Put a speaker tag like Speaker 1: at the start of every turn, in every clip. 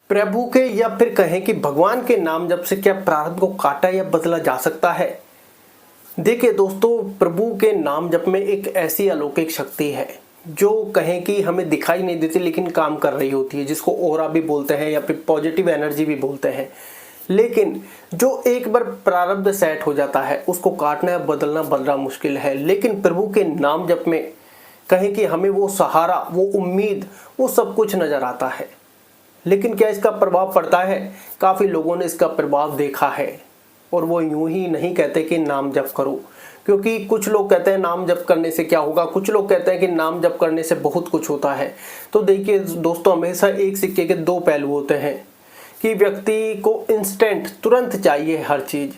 Speaker 1: प्रभु के या फिर कहें कि भगवान के नाम जप से क्या प्रारब्ध को काटा या बदला जा सकता है? देखिए दोस्तों, प्रभु के नाम जप में एक ऐसी अलौकिक शक्ति है जो कहें कि हमें दिखाई नहीं देती लेकिन काम कर रही होती है, जिसको ओरा भी बोलते हैं या फिर पॉजिटिव एनर्जी भी बोलते हैं। लेकिन जो एक बार प्रारब्ध सेट हो जाता है उसको काटना या बदलना बड़ा मुश्किल है। लेकिन प्रभु के नाम जप में कहें कि हमें वो सहारा, वो उम्मीद, वो सब कुछ नजर आता है। लेकिन क्या इसका प्रभाव पड़ता है? काफ़ी लोगों ने इसका प्रभाव देखा है और वो यूं ही नहीं कहते कि नाम जप करो, क्योंकि कुछ लोग कहते हैं नाम जप करने से क्या होगा, कुछ लोग कहते हैं कि नाम जप करने से बहुत कुछ होता है। तो देखिए दोस्तों, हमेशा एक सिक्के के दो पहलू होते हैं कि व्यक्ति को इंस्टेंट, तुरंत चाहिए हर चीज़।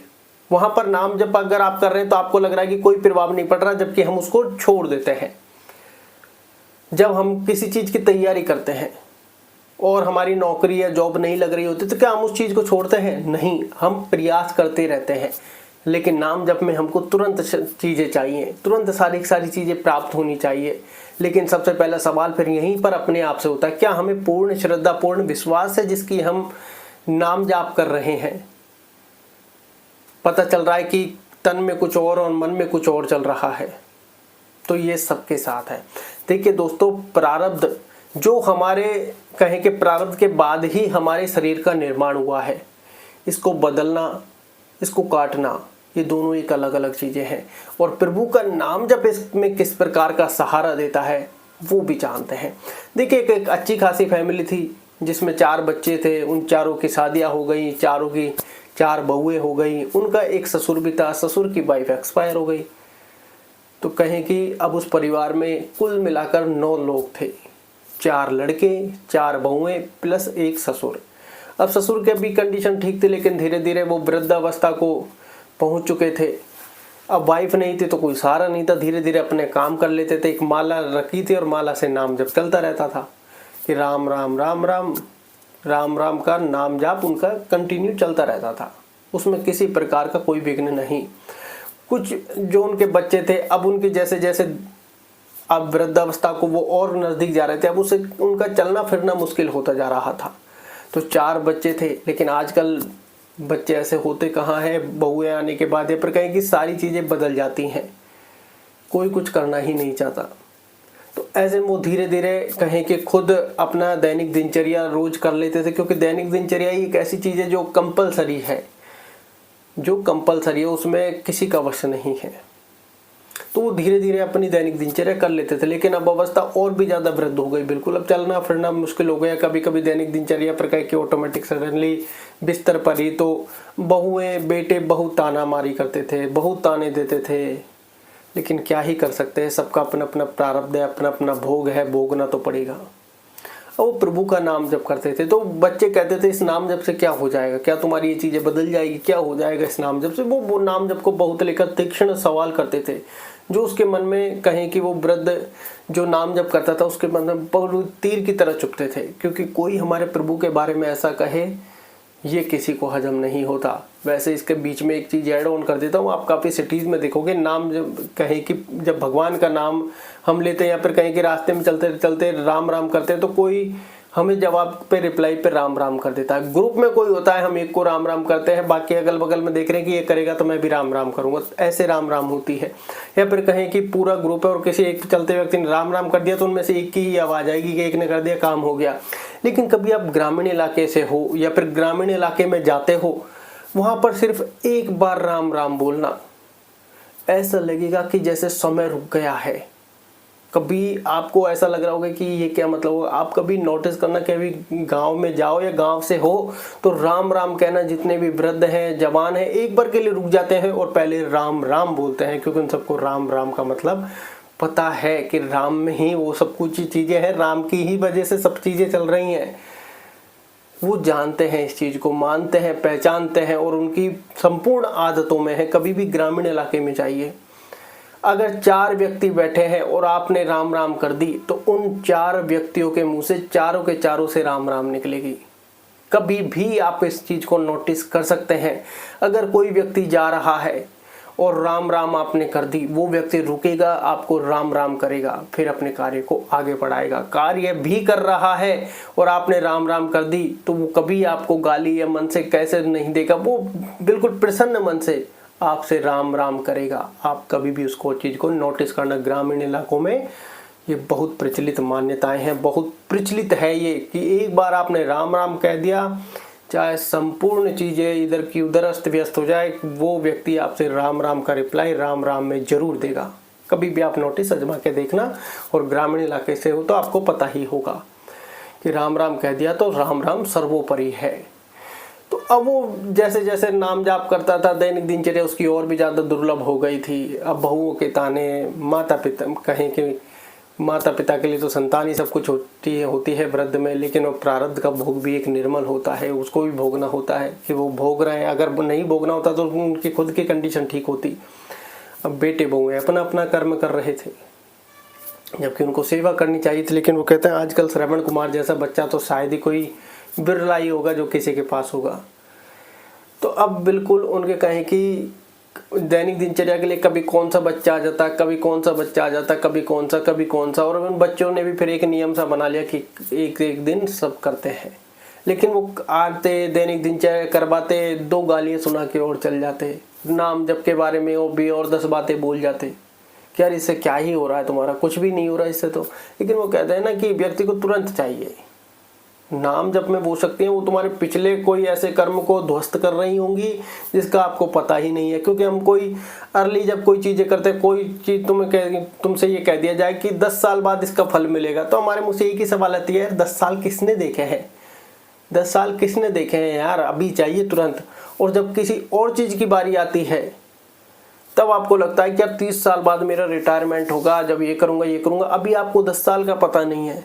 Speaker 1: वहाँ पर नाम जप अगर आप कर रहे हैं तो आपको लग रहा है कि कोई प्रभाव नहीं पड़ रहा, जबकि हम उसको छोड़ देते हैं। जब हम किसी चीज़ की तैयारी करते हैं और हमारी नौकरी या जॉब नहीं लग रही होती तो क्या हम उस चीज़ को छोड़ते हैं? नहीं, हम प्रयास करते रहते हैं। लेकिन नाम जप में हमको तुरंत चीज़ें चाहिए, तुरंत सारी चीज़ें प्राप्त होनी चाहिए। लेकिन सबसे पहला सवाल फिर यहीं पर अपने आप से होता है, क्या हमें पूर्ण श्रद्धा, पूर्ण विश्वास है जिसकी हम नाम जाप कर रहे हैं? पता चल रहा है कि तन में कुछ और मन में कुछ और चल रहा है। तो ये सबके साथ है। देखिए दोस्तों, प्रारब्ध जो हमारे कहें कि प्रारब्ध के बाद ही हमारे शरीर का निर्माण हुआ है, इसको बदलना, इसको काटना, ये दोनों एक अलग अलग चीज़ें हैं। और प्रभु का नाम जब इसमें किस प्रकार का सहारा देता है वो भी जानते हैं। देखिए एक अच्छी खासी फैमिली थी जिसमें 4 बच्चे थे, उन चारों की शादियाँ हो गई, चारों की 4 बहुएं हो गई, उनका एक ससुर भी था, ससुर की वाइफ एक्सपायर हो गई। तो कहें कि अब उस परिवार में कुल मिलाकर 9 लोग थे, 4 लड़के, 4 बहुएं प्लस एक ससुर। अब ससुर के भी कंडीशन ठीक थी, लेकिन धीरे धीरे वो वृद्धावस्था को पहुंच चुके थे। अब वाइफ नहीं थी तो कोई सहारा नहीं था, धीरे धीरे अपने काम कर लेते थे। एक माला रखी थी और माला से नाम जप चलता रहता था कि राम राम राम राम राम राम का नाम जाप उनका कंटिन्यू चलता रहता था। उसमें किसी प्रकार का कोई विघ्न नहीं। कुछ जो उनके बच्चे थे, अब उनकी जैसे जैसे अब वृद्धावस्था को वो और नज़दीक जा रहे थे, अब उसे उनका चलना फिरना मुश्किल होता जा रहा था। तो 4 बच्चे थे, लेकिन आजकल बच्चे ऐसे होते कहाँ हैं, बहुएं आने के बाद ये पर कहें कि सारी चीज़ें बदल जाती हैं, कोई कुछ करना ही नहीं चाहता। तो ऐसे वो धीरे धीरे कहें कि खुद अपना दैनिक दिनचर्या रोज कर लेते थे, क्योंकि दैनिक दिनचर्या ही एक ऐसी चीज़ है जो कंपलसरी है, उसमें किसी का वश नहीं है। तो वो धीरे धीरे अपनी दैनिक दिनचर्या कर लेते थे। लेकिन अब अवस्था और भी ज़्यादा वृद्ध हो गई, बिल्कुल अब चलना फिरना मुश्किल हो गया। कभी कभी दैनिक दिनचर्या पर कह के ऑटोमेटिक सडनली बिस्तर पर ही तो बहुएं बेटे बहुत ताना मारी करते थे, बहुत ताने देते थे। लेकिन क्या ही कर सकते हैं, सबका अपना अपना प्रारब्ध है, अपना अपना भोग है, भोगना तो पड़ेगा। वो प्रभु का नाम जप करते थे। तो बच्चे कहते थे इस नाम जप से क्या हो जाएगा, क्या तुम्हारी ये चीज़ें बदल जाएगी, क्या हो जाएगा इस नाम जप से? वो नाम जप को बहुत लेकर तीक्ष्ण सवाल करते थे, जो उसके मन में कहें कि वो वृद्ध जो नाम जप करता था उसके मन में बहुत तीर की तरह चुभते थे। क्योंकि कोई हमारे प्रभु के बारे में ऐसा कहे ये किसी को हजम नहीं होता। वैसे इसके बीच में एक चीज़ ऐड ऑन कर देता हूँ, आप काफ़ी सिटीज़ में देखोगे नाम जब कहें कि जब भगवान का नाम हम लेते हैं या फिर कहीं के रास्ते में चलते चलते राम राम करते हैं तो कोई हमें जवाब पे रिप्लाई पे राम राम कर देता है। ग्रुप में कोई होता है, हम एक को राम राम करते हैं, बाकी अगल बगल में देख रहे हैं कि ये करेगा तो मैं भी राम राम करूंगा, ऐसे राम राम होती है। या फिर कहें कि पूरा ग्रुप है और किसी एक चलते व्यक्ति ने राम राम कर दिया तो उनमें से एक की ही आवाज़ आएगी कि एक ने कर दिया, काम हो गया। लेकिन कभी आप ग्रामीण इलाके से हो या फिर ग्रामीण इलाके में जाते हो, वहाँ पर सिर्फ एक बार राम राम बोलना ऐसा लगेगा कि जैसे समय रुक गया है। कभी आपको ऐसा लग रहा होगा कि ये क्या मतलब होगा। आप कभी नोटिस करना कि अभी गांव में जाओ या गांव से हो तो राम राम कहना, जितने भी वृद्ध हैं, जवान हैं, एक बार के लिए रुक जाते हैं और पहले राम राम बोलते हैं, क्योंकि उन सबको राम राम का मतलब पता है कि राम में ही वो सब कुछ चीज़ें हैं, राम की ही वजह से सब चीज़ें चल रही हैं। वो जानते हैं, इस चीज़ को मानते हैं, पहचानते हैं और उनकी संपूर्ण आदतों में है। कभी भी ग्रामीण इलाके में जाइए, अगर 4 व्यक्ति बैठे हैं और आपने राम राम कर दी तो उन 4 व्यक्तियों के मुंह से चारों के चारों से राम राम निकलेगी। कभी भी आप इस चीज़ को नोटिस कर सकते हैं। अगर कोई व्यक्ति जा रहा है और राम राम आपने कर दी, वो व्यक्ति रुकेगा, आपको राम राम करेगा, फिर अपने कार्य को आगे बढ़ाएगा। कार्य भी कर रहा है और आपने राम राम कर दी तो वो कभी आपको गाली या मन से कैसे नहीं देगा, वो बिल्कुल प्रसन्न मन से आपसे राम राम करेगा। आप कभी भी उसको चीज़ को नोटिस करना। ग्रामीण इलाकों में ये बहुत प्रचलित मान्यताएं हैं, बहुत प्रचलित है ये कि एक बार आपने राम राम कह दिया, चाहे संपूर्ण चीज़ें इधर की उधर अस्त व्यस्त हो जाए, वो व्यक्ति आपसे राम राम का रिप्लाई राम राम में जरूर देगा। कभी भी आप नोटिस आजमा के देखना, और ग्रामीण इलाके से हो तो आपको पता ही होगा कि राम राम कह दिया तो राम राम सर्वोपरि है। तो अब वो जैसे जैसे नाम जाप करता था, दैनिक दिनचर्या उसकी और भी ज़्यादा दुर्लभ हो गई थी। अब बहुओं के ताने, माता पिता कहें कि माता पिता के लिए तो संतान ही सब कुछ होती है वृद्ध में, लेकिन वो प्रारब्ध का भोग भी एक निर्मल होता है, उसको भी भोगना होता है कि वो भोग रहे हैं। अगर नहीं भोगना होता तो उनकी खुद की कंडीशन ठीक होती। अब बेटे बहू अपना अपना कर्म कर रहे थे, जबकि उनको सेवा करनी चाहिए थी। लेकिन वो कहते हैं आजकल श्रवण कुमार जैसा बच्चा तो शायद ही कोई बिरला ही होगा जो किसी के पास होगा। तो अब बिल्कुल उनके कहें कि दैनिक दिनचर्या के लिए कभी कौन सा बच्चा आ जाता, कभी कौन सा बच्चा आ जाता, कभी कौन सा, और उन बच्चों ने भी फिर एक नियम सा बना लिया कि एक एक दिन सब करते हैं। लेकिन वो आते, दैनिक दिनचर्या करवाते, 2 गालियाँ सुना के और चल जाते। नाम जप के बारे में वो भी और 10 बातें बोल जाते कि यार इससे क्या ही हो रहा है, तुम्हारा कुछ भी नहीं हो रहा इससे तो। लेकिन वो कहते हैं ना कि व्यक्ति को तुरंत चाहिए। नाम जब में बोल सकते हैं वो तुम्हारे पिछले कोई ऐसे कर्म को ध्वस्त कर रही होंगी जिसका आपको पता ही नहीं है। क्योंकि हम कोई अर्ली जब कोई चीज़ें करते हैं, कोई चीज़ तुमसे ये कह दिया जाए कि 10 साल बाद इसका फल मिलेगा, तो हमारे मुँह से एक ही सवाल आती है, 10 साल किसने देखे हैं, 10 साल किसने देखे हैं यार, अभी चाहिए तुरंत। और जब किसी और चीज़ की बारी आती है तब आपको लगता है कि यार 30 साल बाद मेरा रिटायरमेंट होगा, जब ये करूँगा। अभी आपको 10 साल का पता नहीं है,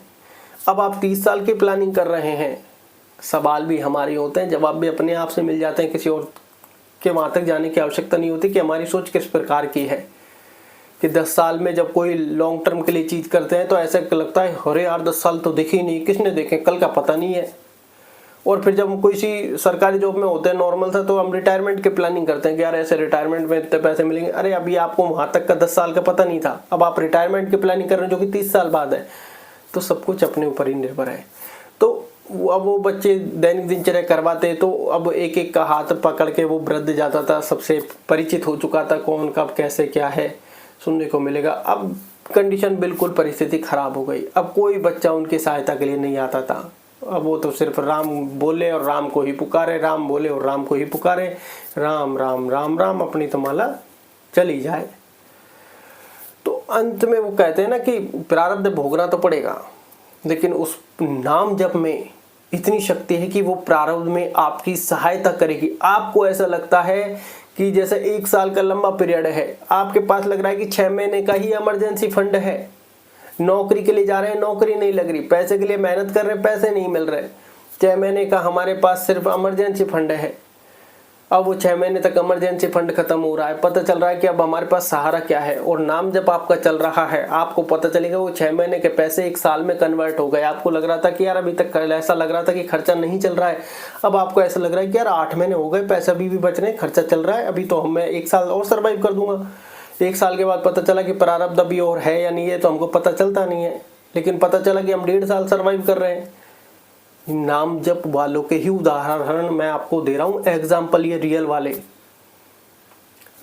Speaker 1: अब आप 30 साल की प्लानिंग कर रहे हैं। सवाल भी हमारे होते हैं, जवाब भी अपने आप से मिल जाते हैं, किसी और के वहाँ तक जाने की आवश्यकता नहीं होती कि हमारी सोच किस प्रकार की है। कि 10 साल में जब कोई लॉन्ग टर्म के लिए चीज़ करते हैं तो ऐसा लगता है अरे यार 10 साल तो देखे ही नहीं, किसने देखे, कल का पता नहीं है। और फिर जब हम किसी सरकारी जॉब में होते हैं नॉर्मल सा, तो हम रिटायरमेंट की प्लानिंग करते हैं कि यार ऐसे रिटायरमेंट में इतने पैसे मिलेंगे। अरे अभी आपको वहाँ तक का 10 साल का पता नहीं था, अब आप रिटायरमेंट की प्लानिंग कर रहे हैं जो कि 30 साल बाद है। तो सब कुछ अपने ऊपर ही निर्भर है। तो अब वो बच्चे दैनिक दिनचर्या करवाते, तो अब एक एक का हाथ पकड़ के वो वृद्ध जाता था, सबसे परिचित हो चुका था, कौन कब कैसे क्या है सुनने को मिलेगा। अब कंडीशन बिल्कुल परिस्थिति खराब हो गई। अब कोई बच्चा उनकी सहायता के लिए नहीं आता था। अब वो तो सिर्फ राम बोले और राम को ही पुकारे, राम बोले और राम को ही पुकारे, राम राम राम राम, अपनी तो माला चली जाए। तो अंत में वो कहते हैं ना कि प्रारब्ध भोगना तो पड़ेगा, लेकिन उस नाम जप में इतनी शक्ति है कि वो प्रारब्ध में आपकी सहायता करेगी। आपको ऐसा लगता है कि जैसे 1 साल का लंबा पीरियड है, आपके पास लग रहा है कि 6 महीने का ही इमरजेंसी फंड है। नौकरी के लिए जा रहे हैं, नौकरी नहीं लग रही, पैसे के लिए मेहनत कर रहे हैं, पैसे नहीं मिल रहे, 6 महीने का हमारे पास सिर्फ इमरजेंसी फंड है। अब वो 6 महीने तक इमरजेंसी फंड खत्म हो रहा है, पता चल रहा है कि अब हमारे पास सहारा क्या है। और नाम जब आपका चल रहा है, आपको पता चलेगा वो 6 महीने के पैसे 1 साल में कन्वर्ट हो गए। आपको लग रहा था कि यार अभी तक ऐसा लग रहा था कि खर्चा नहीं चल रहा है, अब आपको ऐसा लग रहा है कि यार 8 महीने हो गए, पैसे अभी भी बच रहे हैं, खर्चा चल रहा है, अभी तो मैं 1 साल और सर्वाइव कर दूंगा। 1 साल के बाद पता चला कि प्रारब्ध अभी और है या नहीं है, तो हमको पता चलता नहीं है, लेकिन पता चला कि हम 1.5 साल सर्वाइव कर रहे हैं। नाम जप वालों के ही उदाहरण मैं आपको दे रहा हूँ, एग्जाम्पल ये रियल वाले।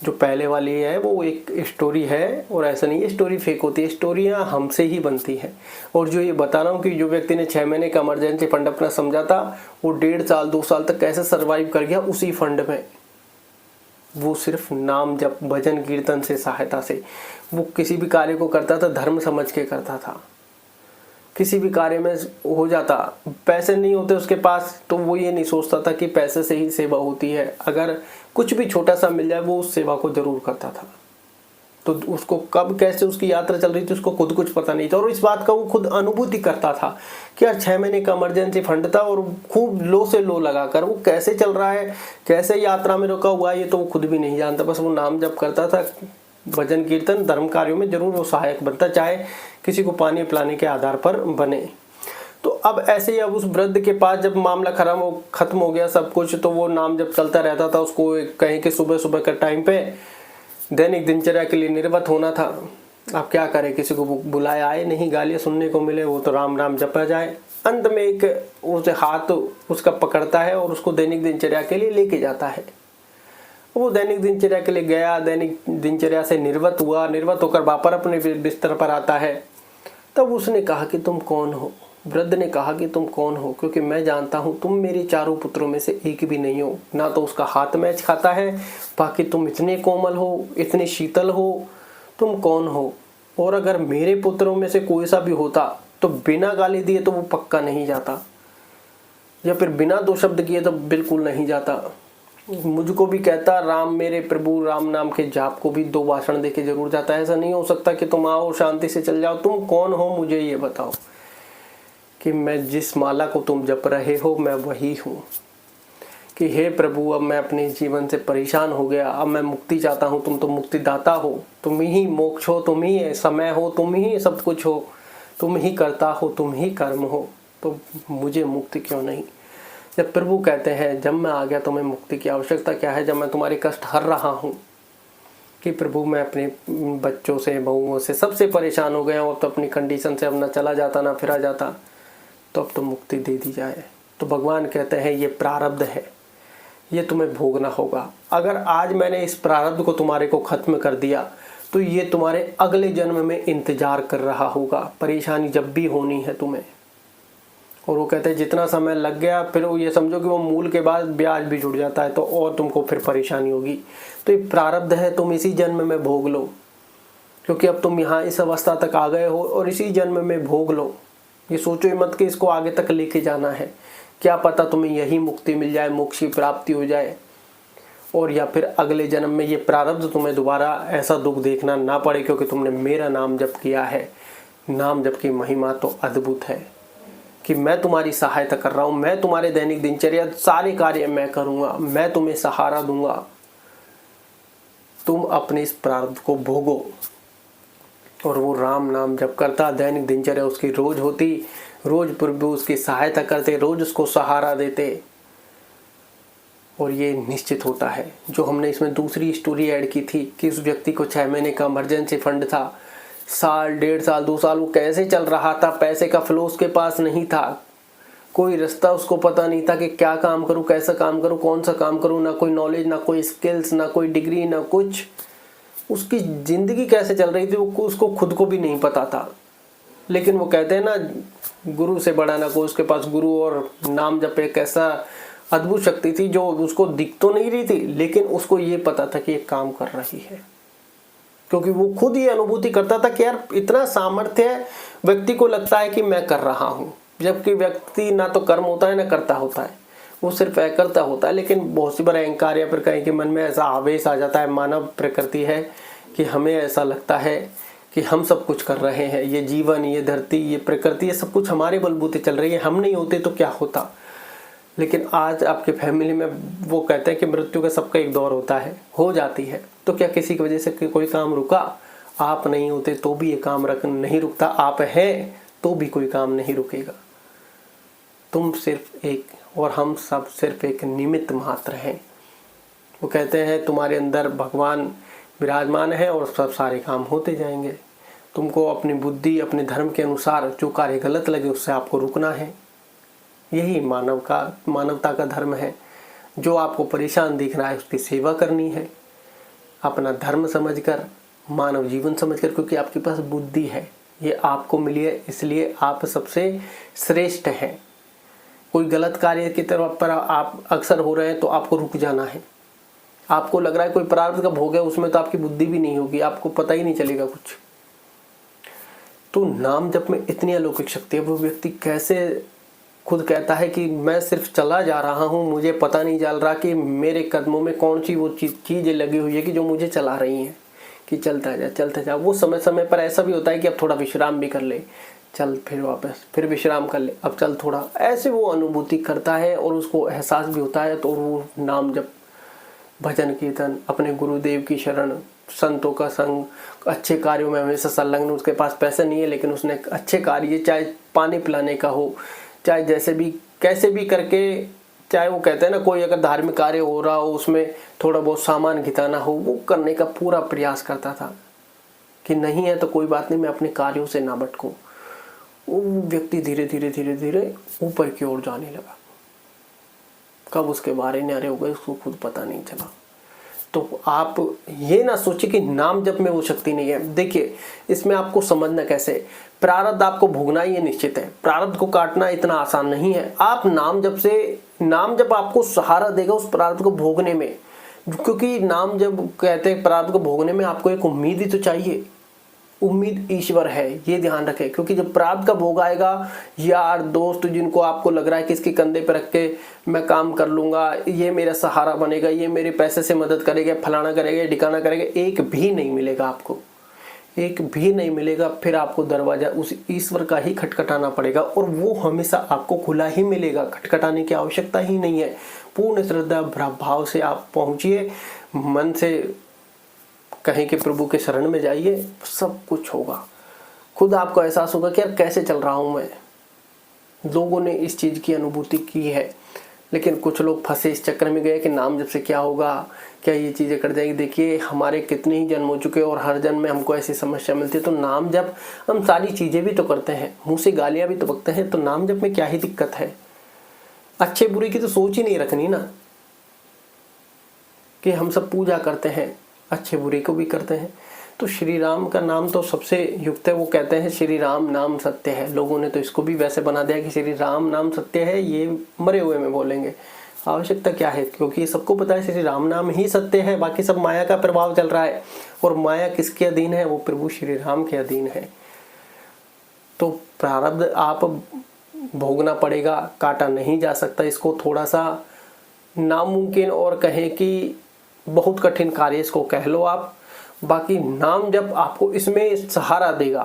Speaker 1: जो पहले वाली है वो एक स्टोरी है, और ऐसा नहीं है स्टोरी फेक होती है, स्टोरियाँ हमसे ही बनती हैं। और जो ये बता रहा हूँ कि जो व्यक्ति ने 6 महीने का इमरजेंसी फंड अपना समझा था, वो 1.5 साल 2 साल तक कैसे सर्वाइव कर गया उसी फंड में। वो सिर्फ नाम जप भजन कीर्तन से सहायता से। वो किसी भी कार्य को करता था धर्म समझ के करता था, किसी भी कार्य में हो जाता। पैसे नहीं होते उसके पास तो वो ये नहीं सोचता था कि पैसे से ही सेवा होती है, अगर कुछ भी छोटा सा मिल जाए वो उस सेवा को जरूर करता था। तो उसको कब कैसे उसकी यात्रा चल रही थी उसको खुद कुछ पता नहीं था, और इस बात का वो खुद अनुभूति करता था कि यार 6 महीने का इमरजेंसी फंड था और खूब लो से लो लगाकर वो कैसे चल रहा है, कैसे यात्रा में रुका हुआ है, ये तो वो खुद भी नहीं जानता। बस वो नाम जप करता था, भजन कीर्तन धर्म कार्यों में जरूर वो सहायक बनता, चाहे किसी को पानी पिलाने के आधार पर बने। तो अब ऐसे ही अब उस वृद्ध के पास जब मामला खत्म हो गया सब कुछ, तो वो नाम जब चलता रहता था। उसको कहीं के सुबह सुबह के टाइम पे दैनिक दिनचर्या के लिए निर्वत होना था। आप क्या करें, किसी को बुलाया आए नहीं, गालियाँ सुनने को मिले, वो तो राम राम जपा जाए। अंत में एक उसे हाथ उसका पकड़ता है और उसको दैनिक दिनचर्या के लिए लेके जाता है। वो दैनिक दिनचर्या के लिए गया, दैनिक दिनचर्या से निर्वत हुआ, निर्वत होकर वापस अपने बिस्तर पर आता है। तब उसने कहा कि तुम कौन हो। वृद्ध ने कहा कि तुम कौन हो, क्योंकि मैं जानता हूं तुम मेरे चारों पुत्रों में से एक भी नहीं हो। ना तो उसका हाथ मैच खाता है, बाकी तुम इतने कोमल हो, इतने शीतल हो, तुम कौन हो। और अगर मेरे पुत्रों में से कोई सा भी होता तो बिना गाली दिए तो वो पक्का नहीं जाता, या फिर बिना दो शब्द किए तो बिल्कुल नहीं जाता। मुझको भी कहता, राम मेरे प्रभु राम नाम के जाप को भी 2 भाषण देके जरूर जाता है। ऐसा नहीं हो सकता कि तुम आओ शांति से चल जाओ। तुम कौन हो मुझे ये बताओ, कि मैं जिस माला को तुम जप रहे हो मैं वही हूँ। कि हे प्रभु, अब मैं अपने जीवन से परेशान हो गया, अब मैं मुक्ति चाहता हूँ। तुम तो मुक्तिदाता हो, तुम ही मोक्ष हो, तुम ही समय हो, तुम ही सब कुछ हो, तुम ही करता हो, तुम ही कर्म हो, तो मुझे मुक्ति क्यों नहीं। जब प्रभु कहते हैं जब मैं आ गया तुम्हें मुक्ति की आवश्यकता क्या है, जब मैं तुम्हारे कष्ट हर रहा हूँ, कि प्रभु मैं अपने बच्चों से, बहुओं से, सबसे परेशान हो गया हूँ, अब तो अपनी कंडीशन से अब ना चला जाता ना फिरा जाता, तो अब तो मुक्ति दे दी जाए। तो भगवान कहते हैं ये प्रारब्ध है, ये तुम्हें भोगना होगा। अगर आज मैंने इस प्रारब्ध को तुम्हारे को खत्म कर दिया तो ये तुम्हारे अगले जन्म में इंतजार कर रहा होगा। परेशानी जब भी होनी है तुम्हें। और वो कहते हैं जितना समय लग गया, फिर वो ये समझो कि वो मूल के बाद ब्याज भी जुड़ जाता है, तो और तुमको फिर परेशानी होगी। तो ये प्रारब्ध है, तुम इसी जन्म में भोग लो, क्योंकि अब तुम यहाँ इस अवस्था तक आ गए हो और इसी जन्म में भोग लो। ये सोचो ही मत कि इसको आगे तक लेके जाना है। क्या पता तुम्हें यही मुक्ति मिल जाए, मोक्ष की प्राप्ति हो जाए, और या फिर अगले जन्म में ये प्रारब्ध तुम्हें दोबारा ऐसा दुख देखना ना पड़े, क्योंकि तुमने मेरा नाम जप किया है। नाम जप की महिमा तो अद्भुत है, कि मैं तुम्हारी सहायता कर रहा हूँ, मैं तुम्हारे दैनिक दिनचर्या सारे कार्य मैं करूँगा, मैं तुम्हें सहारा दूंगा, तुम अपने इस प्रारब्ध को भोगो। और वो राम नाम जप करता, दैनिक दिनचर्या उसकी रोज होती, रोज प्रभु उसकी सहायता करते, रोज उसको सहारा देते। और ये निश्चित होता है, जो हमने इसमें दूसरी स्टोरी ऐड की थी कि उस व्यक्ति को 6 महीने का इमरजेंसी फंड था, साल, 1.5 साल, 2 साल वो कैसे चल रहा था, पैसे का फ्लो उसके पास नहीं था, कोई रास्ता उसको पता नहीं था कि क्या काम करूं, कैसा काम करूं, कौन सा काम करूं, ना कोई नॉलेज, ना कोई स्किल्स, ना कोई डिग्री, ना कुछ। उसकी जिंदगी कैसे चल रही थी वो उसको खुद को भी नहीं पता था। लेकिन वो कहते हैं ना, गुरु से बड़ा ना कोई, उसके पास गुरु और नाम जप एक ऐसा अद्भुत शक्ति थी जो उसको दिख तो नहीं रही थी, लेकिन उसको ये पता था कि ये काम कर रही है, क्योंकि वो खुद ये अनुभूति करता था कि यार इतना सामर्थ्य है। व्यक्ति को लगता है कि मैं कर रहा हूँ, जबकि व्यक्ति ना तो कर्म होता है ना करता होता है, वो सिर्फ करता होता है। लेकिन बहुत सी बार अहंकार या फिर कहीं के मन में ऐसा आवेश आ जाता है, मानव प्रकृति है कि हमें ऐसा लगता है कि हम सब कुछ कर रहे हैं, ये जीवन, ये धरती, ये प्रकृति, ये सब कुछ हमारे बलबूते चल रही है, हम नहीं होते तो क्या होता। लेकिन आज आपके फैमिली में वो कहते हैं कि मृत्यु का सबका एक दौर होता है, हो जाती है, तो क्या किसी की वजह से कोई काम रुका? आप नहीं होते तो भी ये काम नहीं रुकता, आप हैं तो भी कोई काम नहीं रुकेगा। तुम सिर्फ एक और हम सब सिर्फ एक निमित्त मात्र हैं। वो कहते हैं तुम्हारे अंदर भगवान विराजमान है और सब सारे काम होते जाएंगे। तुमको अपनी बुद्धि, अपने धर्म के अनुसार जो कार्य गलत लगे उससे आपको रुकना है। यही मानवता का धर्म है। जो आपको परेशान दिख रहा है उसकी सेवा करनी है, अपना धर्म समझकर, मानव जीवन समझकर, क्योंकि आपके पास बुद्धि है, ये आपको मिली है, इसलिए आप सबसे श्रेष्ठ हैं। कोई गलत कार्य की तरफ पर आप अक्सर हो रहे हैं तो आपको रुक जाना है। आपको लग रहा है कोई प्रारब्ध का भोग है, उसमें तो आपकी बुद्धि भी नहीं होगी, आपको पता ही नहीं चलेगा कुछ। तो नाम जप में इतनी अलौकिक शक्ति है। वो व्यक्ति कैसे खुद कहता है कि मैं सिर्फ चला जा रहा हूँ, मुझे पता नहीं चल रहा कि मेरे कदमों में कौन सी वो चीज़ें लगी हुई है कि जो मुझे चला रही हैं, कि चलता जा चलता जा। वो समय समय पर ऐसा भी होता है कि अब थोड़ा विश्राम भी कर ले, चल फिर वापस, फिर विश्राम कर ले, अब चल थोड़ा, ऐसे वो अनुभूति करता है और उसको एहसास भी होता है। तो वो नाम जप, भजन कीर्तन, अपने गुरुदेव की शरण, संतों का संग, अच्छे कार्यों में हमेशा संलग्न। उसके पास पैसे नहीं है लेकिन उसने अच्छे कार्य, चाहे पानी पिलाने का हो, चाहे जैसे भी कैसे भी करके चाहे वो कहते हैं ना, कोई अगर धार्मिक कार्य हो रहा हो उसमें थोड़ा बहुत सामान घिताना हो, वो करने का पूरा प्रयास करता था कि नहीं है तो कोई बात नहीं, मैं अपने कार्यों से ना भटकूं। वो व्यक्ति धीरे धीरे धीरे धीरे ऊपर की ओर जाने लगा। कब उसके बारे न्यारे हो गए उसको खुद पता नहीं चला। तो आप ये ना सोचिए कि नाम जप में वो शक्ति नहीं है। देखिए, इसमें आपको समझना कैसे, प्रारब्ध आपको भोगना ये निश्चित है, प्रारब्ध को काटना इतना आसान नहीं है। आप नाम जप आपको सहारा देगा उस प्रारब्ध को भोगने में, क्योंकि नाम जब कहते हैं प्रारब्ध को भोगने में आपको एक उम्मीद ही तो चाहिए। उम्मीद ईश्वर है, ये ध्यान रखें, क्योंकि जब प्रारब्ध का भोग आएगा, यार दोस्त जिनको आपको लग रहा है कि इसके कंधे पे रख के मैं काम कर लूंगा, ये मेरा सहारा बनेगा, ये मेरे पैसे से मदद करेगा, फलाना करेगा, ढिकाना करेगा, एक भी नहीं मिलेगा आपको, एक भी नहीं मिलेगा। फिर आपको दरवाजा उस ईश्वर का ही खटखटाना पड़ेगा, और वो हमेशा आपको खुला ही मिलेगा, खटखटाने की आवश्यकता ही नहीं है। पूर्ण श्रद्धा भाव से आप पहुंचिए, मन से कहें कि प्रभु के शरण में जाइए, सब कुछ होगा। खुद आपको एहसास होगा कि यार कैसे चल रहा हूं मैं। लोगों ने इस चीज की अनुभूति की है, लेकिन कुछ लोग फंसे इस चक्कर में गए कि नाम जप से क्या होगा, क्या ये चीजें कर जाएगी। देखिए, हमारे कितने ही जन्म हो चुके हैं और हर जन्म में हमको ऐसी समस्या मिलती है। तो नाम जप हम सारी चीजें भी तो करते हैं, मुंह से गालियां भी तो बकते हैं, तो नाम जप में क्या ही दिक्कत है। अच्छे बुरे की तो सोच ही नहीं रखनी ना, कि हम सब पूजा करते हैं, अच्छे बुरे को भी करते हैं। तो श्री राम का नाम तो सबसे युक्त है। वो कहते हैं श्री राम नाम सत्य है। लोगों ने तो इसको भी वैसे बना दिया कि श्री राम नाम सत्य है, ये मरे हुए में बोलेंगे। आवश्यकता क्या है, क्योंकि सबको पता है श्री राम नाम ही सत्य है, बाकी सब माया का प्रभाव चल रहा है। और माया किसके अधीन है, वो प्रभु श्री राम के अधीन है। तो प्रारब्ध आप भोगना पड़ेगा, काटा नहीं जा सकता। इसको थोड़ा सा नामुमकिन और कहें कि बहुत कठिन कार्य इसको कह लो आप। बाकी नाम जब आपको इसमें सहारा देगा।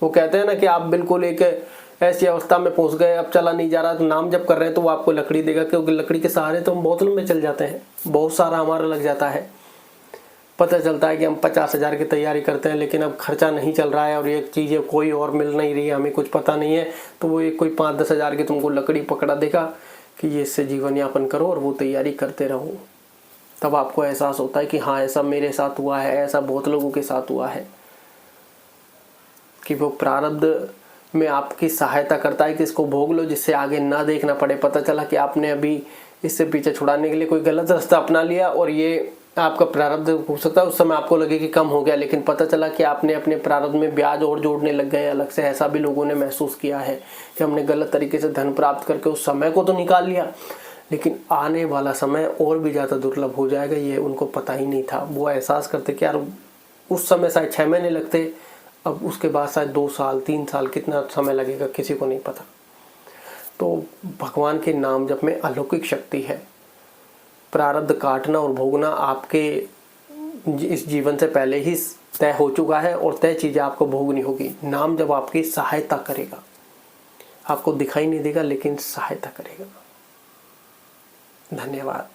Speaker 1: वो कहते हैं ना कि आप बिल्कुल एक ऐसी अवस्था में पहुंच गए, अब चला नहीं जा रहा, तो नाम जब कर रहे हैं तो वो आपको लकड़ी देगा, क्योंकि लकड़ी के सहारे तो हम बहुत लंबे चल जाते हैं, बहुत सारा हमारा लग जाता है। पता चलता है कि हम 50,000 की तैयारी करते हैं, लेकिन अब खर्चा नहीं चल रहा है और ये चीज़ें कोई और मिल नहीं रही है, हमें कुछ पता नहीं है, तो वो एक कोई 5-10 हज़ार की तुमको लकड़ी पकड़ा देगा कि ये इससे जीवन यापन करो और वो तैयारी करते रहो। तब आपको एहसास होता है कि हाँ, ऐसा मेरे साथ हुआ है, ऐसा बहुत लोगों के साथ हुआ है, कि वो प्रारब्ध में आपकी सहायता करता है कि इसको भोग लो, जिससे आगे ना देखना पड़े। पता चला कि आपने अभी इससे पीछे छुड़ाने के लिए कोई गलत रास्ता अपना लिया और ये आपका प्रारब्ध हो सकता है उस समय आपको लगे कि कम हो गया, लेकिन पता चला कि आपने अपने प्रारब्ध में ब्याज और जोड़ने लग गए अलग से। ऐसा भी लोगों ने महसूस किया है कि हमने गलत तरीके से धन प्राप्त करके उस समय को तो निकाल लिया, लेकिन आने वाला समय और भी ज़्यादा दुर्लभ हो जाएगा, ये उनको पता ही नहीं था। वो एहसास करते कि यार उस समय शायद 6 महीने लगते, अब उसके बाद शायद 2 साल 3 साल, कितना समय लगेगा किसी को नहीं पता। तो भगवान के नाम जप में अलौकिक शक्ति है। प्रारब्ध काटना और भोगना आपके इस जीवन से पहले ही तय हो चुका है और तय चीज़ें आपको भोगनी होगी। नाम जब आपकी सहायता करेगा, आपको दिखाई नहीं देगा लेकिन सहायता करेगा। धन्यवाद।